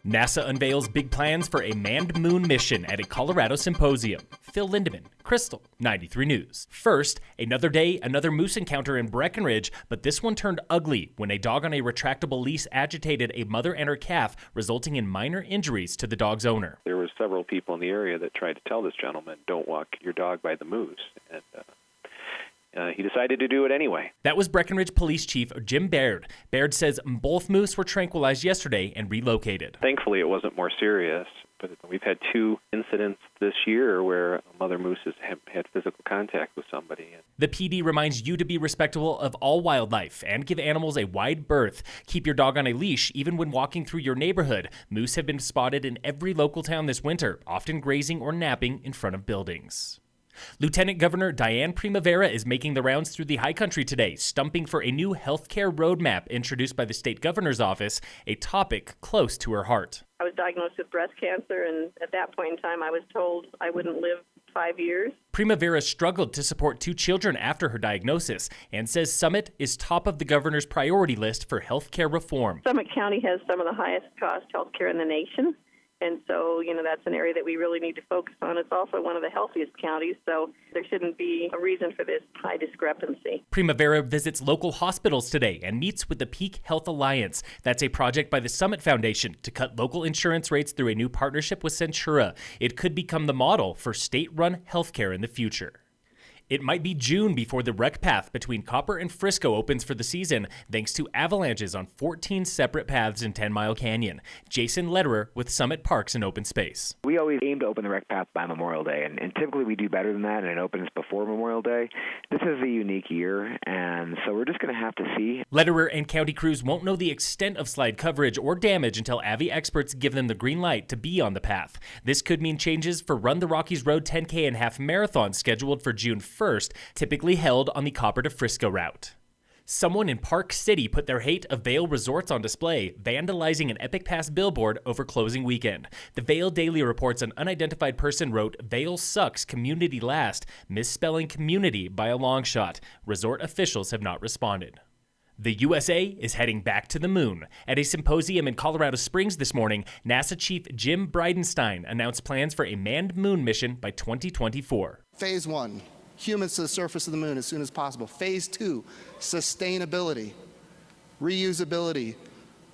NASA unveils big plans for a manned moon mission at a Colorado symposium. Phil Lindeman, Krystal, 93 News. First, another day, another moose encounter in Breckenridge, but this one turned ugly when a dog on a retractable leash agitated a mother and her calf, resulting in minor injuries to the dog's owner. There were several people in the area that tried to tell this gentleman, don't walk your dog by the moose. And he decided to do it anyway. That was Breckenridge Police Chief Jim Baird. Baird says both moose were tranquilized yesterday and relocated. Thankfully, it wasn't more serious, but we've had 2 incidents this year where a mother moose has had physical contact with somebody. The PD reminds you to be respectful of all wildlife and give animals a wide berth. Keep your dog on a leash even when walking through your neighborhood. Moose have been spotted in every local town this winter, often grazing or napping in front of buildings. Lieutenant Governor Diane Primavera is making the rounds through the high country today, stumping for a new healthcare roadmap introduced by the state governor's office, a topic close to her heart. I was diagnosed with breast cancer, and at that point in time, I was told I wouldn't live 5 years. Primavera struggled to support 2 children after her diagnosis and says Summit is top of the governor's priority list for healthcare reform. Summit County has some of the highest cost healthcare in the nation. And so, that's an area that we really need to focus on. It's also one of the healthiest counties, so there shouldn't be a reason for this high discrepancy. Primavera visits local hospitals today and meets with the Peak Health Alliance. That's a project by the Summit Foundation to cut local insurance rates through a new partnership with Centura. It could become the model for state-run healthcare in the future. It might be June before the wreck path between Copper and Frisco opens for the season, thanks to avalanches on 14 separate paths in 10 Mile Canyon. Jason Lederer with Summit Parks and Open Space. We always aim to open the wreck path by Memorial Day, and typically we do better than that, and it opens before Memorial Day. This is a unique year, and so we're just going to have to see. Lederer and county crews won't know the extent of slide coverage or damage until AVI experts give them the green light to be on the path. This could mean changes for Run the Rockies Road 10K and Half Marathon scheduled for June 1st, typically held on the Copper to Frisco route. Someone in Park City put their hate of Vail resorts on display, vandalizing an Epic Pass billboard over closing weekend. The Vail Daily reports an unidentified person wrote, "Vail sucks, community last," misspelling community by a long shot. Resort officials have not responded. The USA is heading back to the moon. At a symposium in Colorado Springs this morning, NASA Chief Jim Bridenstine announced plans for a manned moon mission by 2024. Phase 1. Humans to the surface of the moon as soon as possible. Phase 2, sustainability, reusability,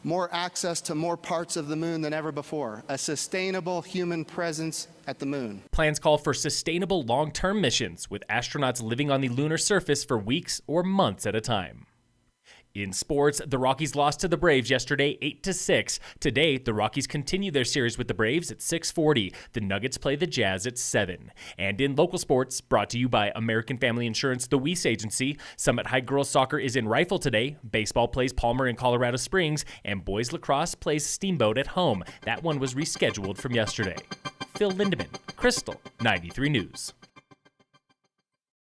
more access to more parts of the moon than ever before, a sustainable human presence at the moon. Plans call for sustainable long-term missions, with astronauts living on the lunar surface for weeks or months at a time. In sports, the Rockies lost to the Braves yesterday 8-6. Today, the Rockies continue their series with the Braves at 6:40. The Nuggets play the Jazz at 7. And in local sports, brought to you by American Family Insurance, the Weiss Agency, Summit High Girls Soccer is in Rifle today. Baseball plays Palmer in Colorado Springs, and boys lacrosse plays Steamboat at home. That one was rescheduled from yesterday. Phil Lindeman, Krystal, 93 News.